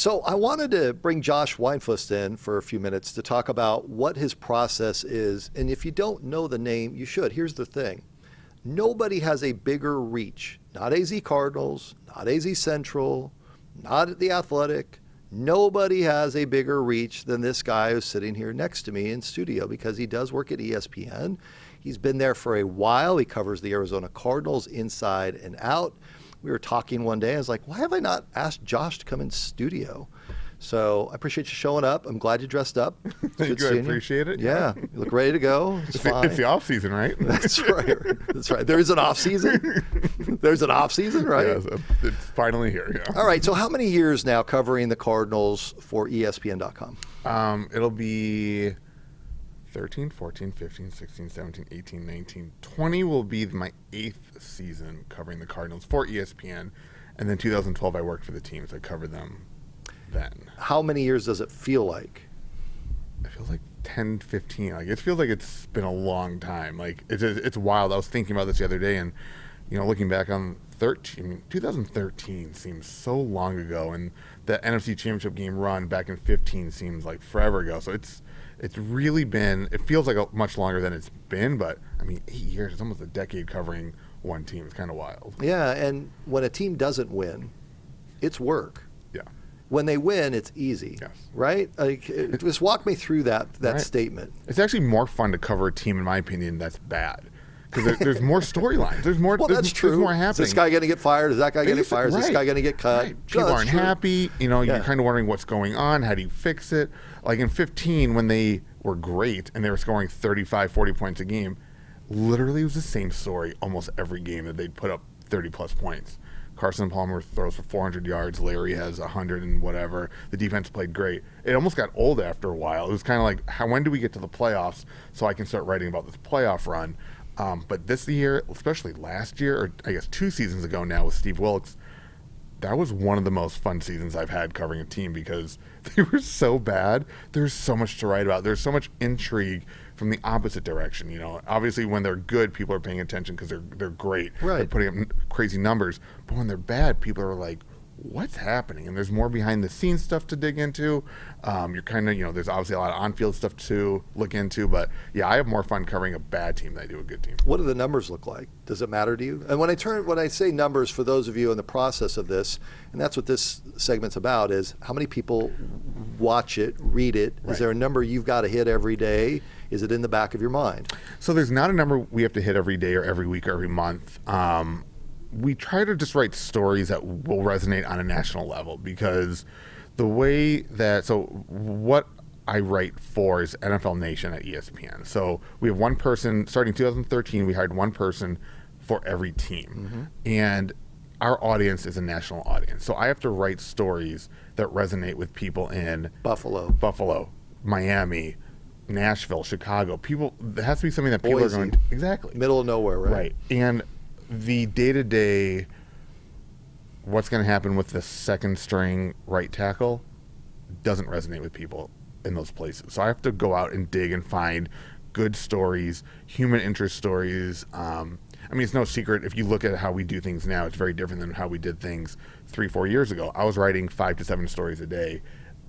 So I wanted to bring Josh Weinfuss in for a few minutes to talk about what his process is. And if you don't know the name, you should. Here's the thing. Nobody has a bigger reach. Not AZ Cardinals, not AZ Central, not The Athletic. Nobody has a bigger reach than this guy who's sitting here next to me in studio, because he does work at ESPN. He's been there for a while. He covers the Arizona Cardinals inside and out. We were talking one day. I was like, why have I not asked Josh to come in studio? So I appreciate you showing up. I'm glad you dressed up. Thank you. I appreciate it. Yeah. You look ready to go. It's fine. It's the off season, right? That's right. That's right. There's an off season. There's an off season, right? Yeah, so it's finally here. Yeah. All right. So how many years now covering the Cardinals for ESPN.com? It'll be 13, 14, 15, 16, 17, 18, 19, 20 will be my 8th season covering the Cardinals for ESPN. And then 2012, I worked for the team, so I covered them then. How many years does it feel like? It feels like 10, 15. Like, it feels like it's been a long time. Like, it's wild. I was thinking about this the other day, and, you know, looking back on 2013 seems so long ago, and the NFC Championship game run back in 15 seems like forever ago. So it's really been, it feels like much longer than it's been, but I mean, 8 years, it's almost a decade covering one team. It's kind of wild. Yeah, and when a team doesn't win, it's work. Yeah. When they win, it's easy. Yes. Right? Like, just walk me through that Right. statement. It's actually more fun to cover a team, in my opinion, that's bad. Because there's more storylines. There's more. Well, that's true. There's more happening. Is this guy going to get fired? Is that guy going to get fired? Is this Right. guy going to get cut? Right. People aren't happy. You know, Yeah. you're kind of wondering what's going on. How do you fix it? Like in 15, when they were great and they were scoring 35, 40 points a game, literally it was the same story almost every game that they'd put up 30-plus points. Carson Palmer throws for 400 yards. Larry has 100 and whatever. The defense played great. It almost got old after a while. It was kind of like, when do we get to the playoffs so I can start writing about this playoff run? But this year, especially last year, or I guess 2 seasons ago now with Steve Wilkes, that was one of the most fun seasons I've had covering a team, because they were so bad. There's so much to write about. There's so much intrigue from the opposite direction. You know, obviously when they're good, people are paying attention because they're great. Right. They're putting up crazy numbers. But when they're bad, people are like, what's happening? And there's more behind the scenes stuff to dig into. You're kind of, you know, there's obviously a lot of on-field stuff to look into. But yeah, I have more fun covering a bad team than I do a good team. What do the numbers look like? Does it matter to you? And when I say numbers, for those of you in the process of this, and that's what this segment's about, is how many people watch it, read it? Right. Is there a number you've got to hit every day? Is it in the back of your mind? So there's not a number we have to hit every day or every week or every month. We try to just write stories that will resonate on a national level, because the way that, so what I write for is NFL Nation at ESPN. So we have one person, starting 2013, we hired one person for every team. Mm-hmm. And our audience is a national audience. So I have to write stories that resonate with people in Buffalo, Miami, Nashville, Chicago. People, there has to be something that people Boise. are going to, exactly. Middle of nowhere, right? Right. And the day-to-day, what's going to happen with the second string right tackle doesn't resonate with people in those places. So I have to go out and dig and find good stories, human interest stories. I mean, it's no secret, if you look at how we do things now, it's very different than how we did things 3-4 years ago. I was writing 5 to 7 stories a day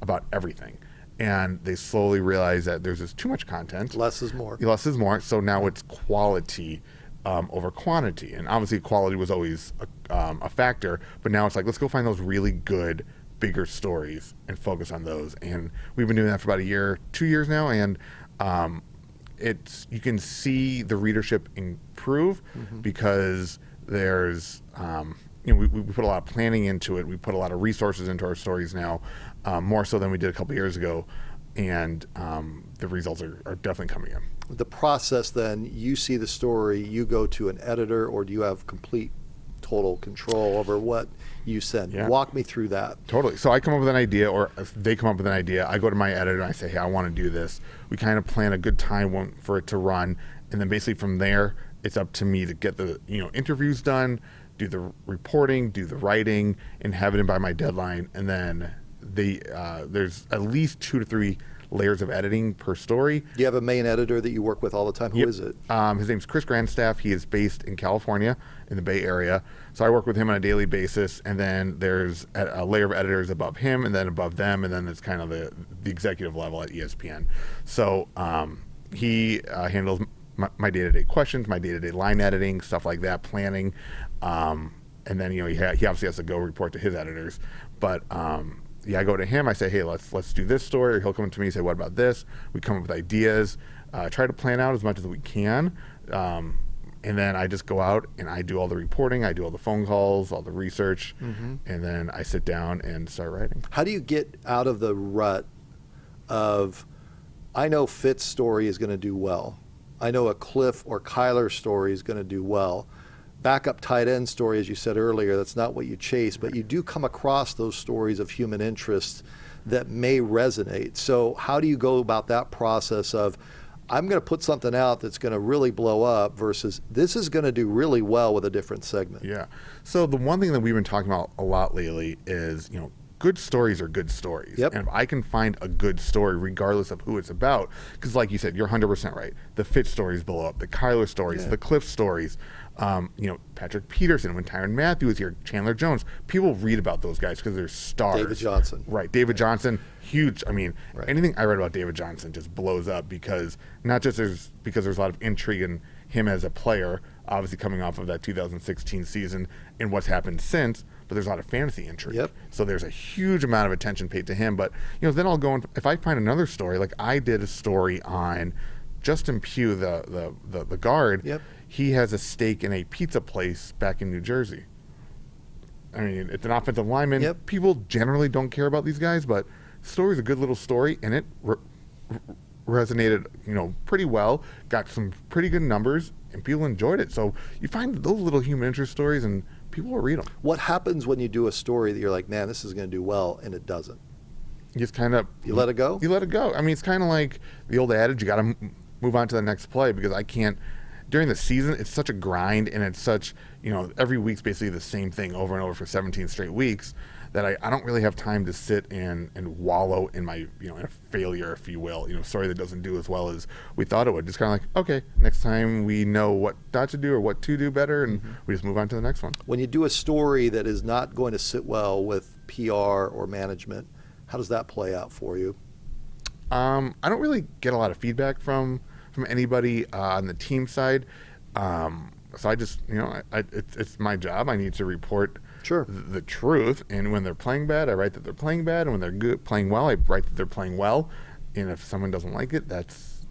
about everything. And they slowly realized that there's just too much content. Less is more. Less is more. So now it's quality over quantity. And obviously quality was always a factor, but now it's like, let's go find those really good, bigger stories and focus on those. And we've been doing that for about 2 years now, and you can see the readership improve, mm-hmm. because there's we put a lot of planning into it. We put a lot of resources into our stories now, more so than we did a couple years ago, and the results are definitely coming in. The process, then, you see the story, you go to an editor, or do you have complete, total control over what you send? Yeah. Walk me through that. Totally. So I come up with an idea, or if they come up with an idea, I go to my editor and I say, hey, I want to do this. We kind of plan a good time for it to run, and then basically from there, it's up to me to get the interviews done, do the reporting, do the writing, and have it in by my deadline. And then there's at least 2 to 3 layers of editing per story. Do you have a main editor that you work with all the time? Who is it? His name's Chris Grandstaff. He is based in California, in the Bay Area. So I work with him on a daily basis, and then there's a layer of editors above him, and then above them, and then it's kind of the executive level at ESPN. So he handles my day-to-day questions, my day-to-day line editing, stuff like that, planning, and then he obviously has to go report to his editors. But I go to him. I say, hey, let's do this story. Or he'll come to me and say, what about this? We come up with ideas, try to plan out as much as we can. And then I just go out and I do all the reporting. I do all the phone calls, all the research, and then I sit down and start writing. How do you get out of the rut of, I know Fitt's story is going to do well. I know a Cliff or Kyler story is going to do well. Backup tight end story, as you said earlier, that's not what you chase, but you do come across those stories of human interest that may resonate. So how do you go about that process of, I'm going to put something out that's going to really blow up versus this is going to do really well with a different segment? Yeah. So the one thing that we've been talking about a lot lately is, good stories are good stories. Yep. And if I can find a good story, regardless of who it's about, because like you said, you're 100% right. The Fitz stories blow up, the Kyler stories, the Cliff stories, Patrick Peterson, when Tyrann Mathieu was here, Chandler Jones, people read about those guys because they're stars. David Johnson. Right. David Johnson, huge. I mean, anything I read about David Johnson just blows up because not just because there's a lot of intrigue in him as a player, obviously coming off of that 2016 season and what's happened since, but there's a lot of fantasy intrigue. Yep. So there's a huge amount of attention paid to him. But, then I'll go, and if I find another story, like I did a story on Justin Pugh, the guard. Yep. He has a stake in a pizza place back in New Jersey. I mean, it's an offensive lineman. Yep. People generally don't care about these guys, but the story's a good little story, and it resonated, pretty well. Got some pretty good numbers, and people enjoyed it. So you find those little human interest stories, and people will read them. What happens when you do a story that you're like, man, this is going to do well, and it doesn't? You just kind of... You let it go? You let it go. I mean, it's kind of like the old adage, you got to move on to the next play, because I can't... During the season, it's such a grind, and it's such, every week's basically the same thing over and over for 17 straight weeks, that I don't really have time to sit and wallow in my, in a failure, if you will, story that doesn't do as well as we thought it would. Just kind of like, okay, next time we know what not to do or what to do better, and we just move on to the next one. When you do a story that is not going to sit well with PR or management, how does that play out for you? I don't really get a lot of feedback from anybody on the team side. So I just, it's my job. I need to report the truth. And when they're playing bad, I write that they're playing bad. And when they're good, playing well, I write that they're playing well. And if someone doesn't like it, that's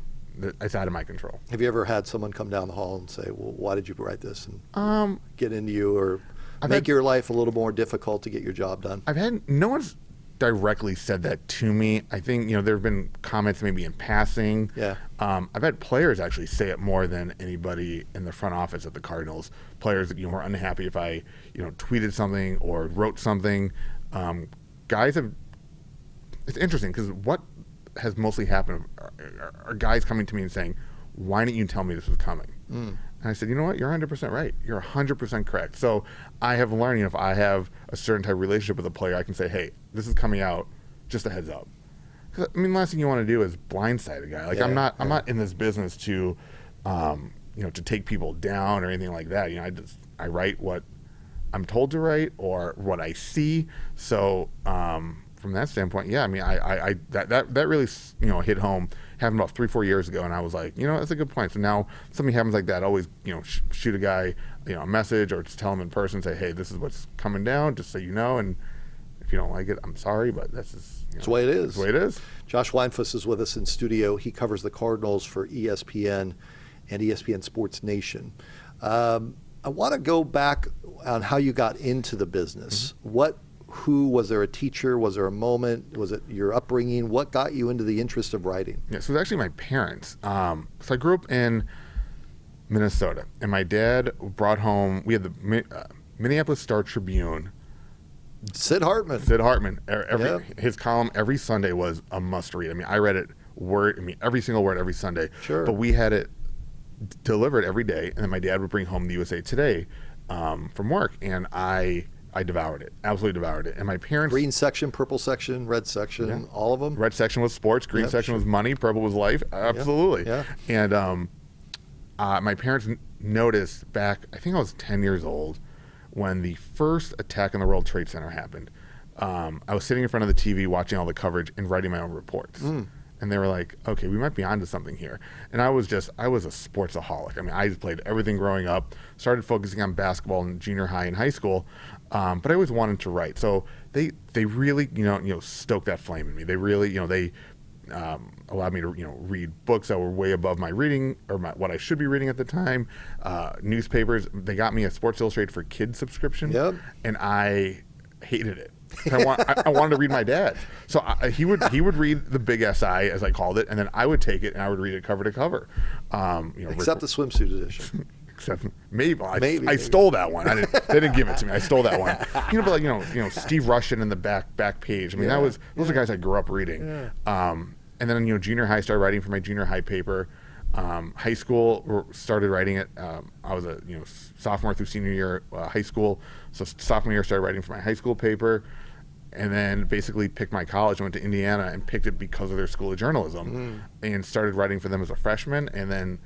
out of my control. Have you ever had someone come down the hall and say, well, why did you write this? And get into you or make your life a little more difficult to get your job done? No one's directly said that to me. I think, there have been comments maybe in passing. Yeah. I've had players actually say it more than anybody in the front office at the Cardinals. Players that, were unhappy if I, tweeted something or wrote something. Guys have, it's interesting because what has mostly happened are guys coming to me and saying, why didn't you tell me this was coming? And I said, you know what? You're 100% right. You're 100% correct. So I have learned, if I have a certain type of relationship with a player, I can say, hey, this is coming out. Just a heads up. 'Cause, the last thing you want to do is blindside a guy. Like I'm not in this business to, to take people down or anything like that. I write what I'm told to write or what I see. So from that standpoint, yeah, I mean, that really, hit home. Happened about 3-4 years ago, and I was like, that's a good point. So now something happens like that, always, shoot a guy, a message or just tell him in person, say, hey, this is what's coming down, just so you know. And if you don't like it, I'm sorry, but that's just, it's the way it is. It's the way it is. Josh Weinfuss is with us in studio. He covers the Cardinals for ESPN and ESPN Sports Nation. I want to go back on how you got into the business. Who was there a teacher? Was there a moment? Was it your upbringing? What got you into the interest of writing? Yeah, so it was actually my parents. So I grew up in Minnesota, and my dad brought home, we had the Minneapolis Star-Tribune. Sid Hartman. His column every Sunday was a must read. I mean, I read it every single word every Sunday. Sure. But we had it delivered every day, and then my dad would bring home the USA Today from work, and I I devoured it, absolutely devoured it. And my parents, Green section, purple section, red section, all of them. red section was sports, green section was money, purple was life, absolutely. Yeah. And my parents noticed back, I think I was 10 years old, when the first attack on the World Trade Center happened. I was sitting in front of the TV watching all the coverage and writing my own reports. And they were like, okay, we might be onto something here. And I was a sportsaholic. I mean, I just played everything growing up, started focusing on basketball in junior high and high school, but I always wanted to write. So they really, stoked that flame in me. They really, they allowed me to, read books that were way above my reading or what I should be reading at the time. Newspapers. They got me a Sports Illustrated for Kids subscription, and I hated it. I wanted to read my dad. So he would read the big SI, as I called it, and then I would take it and I would read it cover to cover. Except the swimsuit edition. Except maybe I stole that one. They didn't give it to me. I stole that one. But Steve Russian in the back page. I mean, those are guys I grew up reading. And then junior high, started writing for my junior high paper. High school started writing it. I was a sophomore through senior year high school. So sophomore year started writing for my high school paper, and then basically picked my college. Went to Indiana and picked it because of their school of journalism, and started writing for them as a freshman. And then,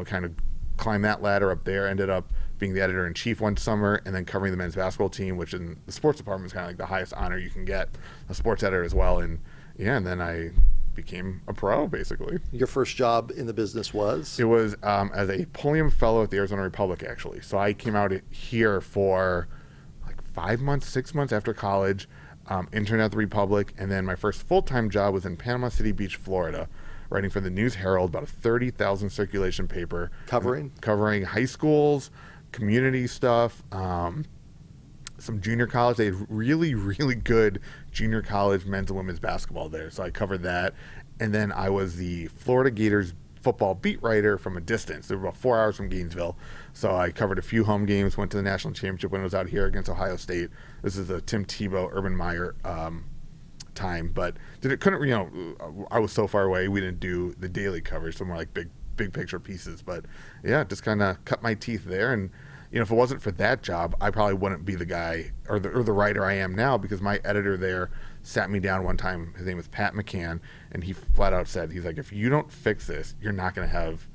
kind of climbed that ladder up there. Ended up being the editor in chief one summer, and then covering the men's basketball team, which in the sports department is kind of like the highest honor you can get, a sports editor as well. And then I became a pro, basically. Your first job in the business was? It was as a Pulliam Fellow at the Arizona Republic, actually. So I came out here for like 5 months, 6 months after college, interned at the Republic, and then my first full-time job was in Panama City Beach, Florida, writing for the News Herald, about a 30,000 circulation paper. Covering high schools, community stuff, some junior college. They had really, really good junior college men's and women's basketball there. So I covered that. And then I was the Florida Gators football beat writer from a distance. They were about 4 hours from Gainesville. So I covered a few home games, went to the national championship when it was out here against Ohio State. This is the Tim Tebow, Urban Meyer time. But I was so far away, we didn't do the daily coverage, so more like big picture pieces. But yeah, just kind of cut my teeth there. And if it wasn't for that job, I probably wouldn't be the guy or the writer I am now, because my editor there sat me down one time. His name was Pat McCann, and he flat out said, he's like, if you don't fix this, you're not going to have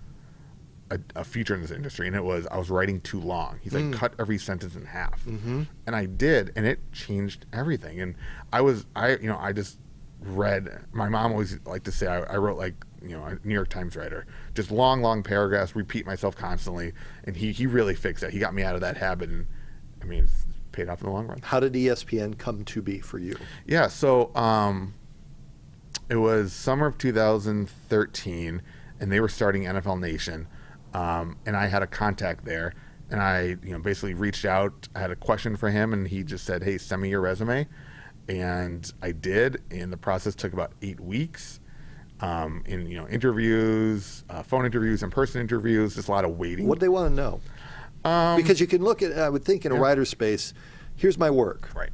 a future in this industry. And I was writing too long. He's like, cut every sentence in half. And I did, and it changed everything. And I just read. My mom always liked to say I wrote like a New York Times writer, just long paragraphs, repeat myself constantly, and he really fixed that. He got me out of that habit, and I mean, it's paid off in the long run. How did ESPN come to be for you? Yeah, so it was summer of 2013, and they were starting NFL Nation, and I had a contact there, and I basically reached out. I had a question for him, and he just said, hey, send me your resume. And I did, and the process took about 8 weeks. In interviews, phone interviews, in-person interviews, just a lot of waiting. What do they want to know? Because you can look at, I would think in a writer's space, here's my work. Right.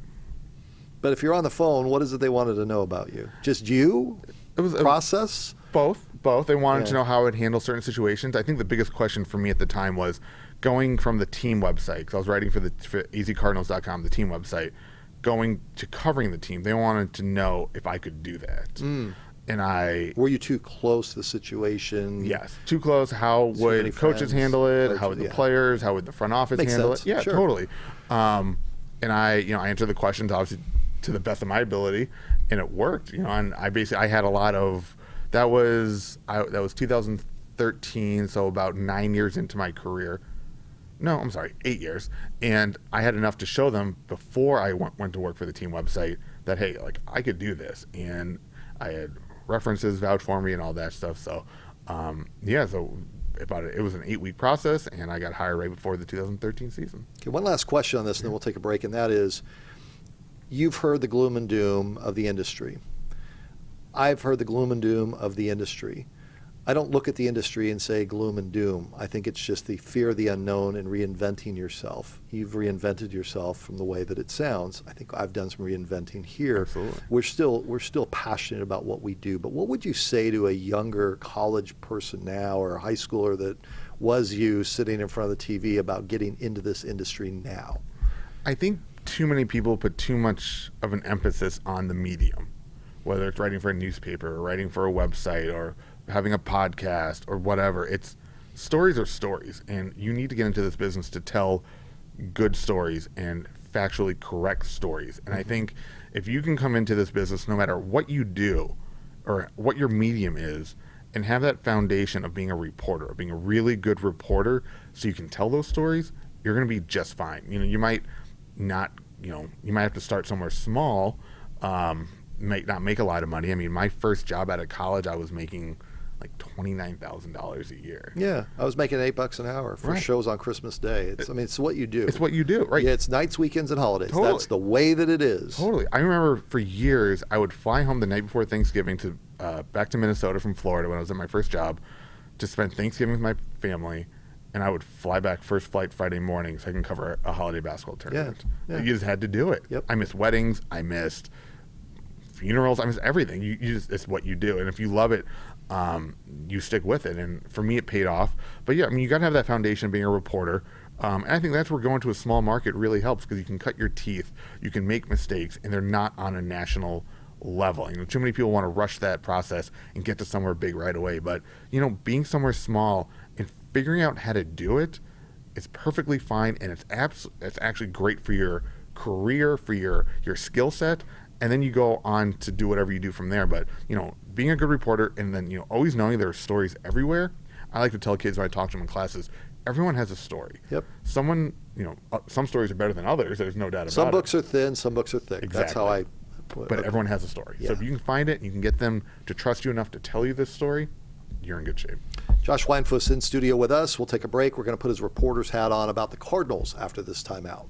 But if you're on the phone, what is it they wanted to know about you? Just you? It was process? Both. They wanted to know how I would handle certain situations. I think the biggest question for me at the time was going from the team website, because I was writing for azcardinals.com, the team website, going to covering the team. They wanted to know if I could do that. And were you too close to the situation? Yes, too close. How would coaches handle it? How would the players? How would the front office handle it? Yeah, totally. And I answered the questions obviously to the best of my ability, and it worked. And I had a lot of that was 2013, so about 9 years into my career. No, I'm sorry, 8 years. And I had enough to show them before I went to work for the team website that, hey, like, I could do this. And I had references vouch for me and all that stuff. So, so it was an 8-week process, and I got hired right before the 2013 season. Okay, one last question on this, and then we'll take a break, and that is, you've heard the gloom and doom of the industry. I've heard the gloom and doom of the industry. I don't look at the industry and say gloom and doom. I think it's just the fear of the unknown and reinventing yourself. You've reinvented yourself from the way that it sounds. I think I've done some reinventing here. Absolutely. We're still passionate about what we do. But what would you say to a younger college person now, or a high schooler that was you sitting in front of the TV, about getting into this industry now? I think too many people put too much of an emphasis on the medium, whether it's writing for a newspaper or writing for a website or having a podcast or whatever. It's stories are stories, and you need to get into this business to tell good stories and factually correct stories. And I think if you can come into this business, no matter what you do or what your medium is, and have that foundation of being a reporter, of being a really good reporter, so you can tell those stories, you're going to be just fine. You might not, you might have to start somewhere small, might not make a lot of money. I mean, my first job out of college, I was making like $29,000 a year. Yeah, I was making $8 an hour for shows on Christmas Day. It's what you do. It's what you do, right? Yeah, it's nights, weekends, and holidays. Totally. That's the way that it is. Totally. I remember for years, I would fly home the night before Thanksgiving to back to Minnesota from Florida when I was at my first job to spend Thanksgiving with my family, and I would fly back first flight Friday morning so I can cover a holiday basketball tournament. Yeah. You just had to do it. Yep. I missed weddings. I missed funerals. I missed everything. You just, it's what you do. And if you love it, you stick with it. And for me, it paid off. But yeah, I mean, you got to have that foundation of being a reporter. And I think that's where going to a small market really helps, because you can cut your teeth, you can make mistakes, and they're not on a national level. Too many people want to rush that process and get to somewhere big right away. But, being somewhere small and figuring out how to do it is perfectly fine. And it's actually great for your career, for your skill set. And then you go on to do whatever you do from there. But, being a good reporter, and then, always knowing there are stories everywhere. I like to tell kids when I talk to them in classes, everyone has a story. Yep. Someone, some stories are better than others. There's no doubt about it. Some books are thin, some books are thick. Exactly. That's how I... But everyone has a story. Yeah. So if you can find it, you can get them to trust you enough to tell you this story, you're in good shape. Josh Weinfuss in studio with us. We'll take a break. We're going to put his reporter's hat on about the Cardinals after this timeout.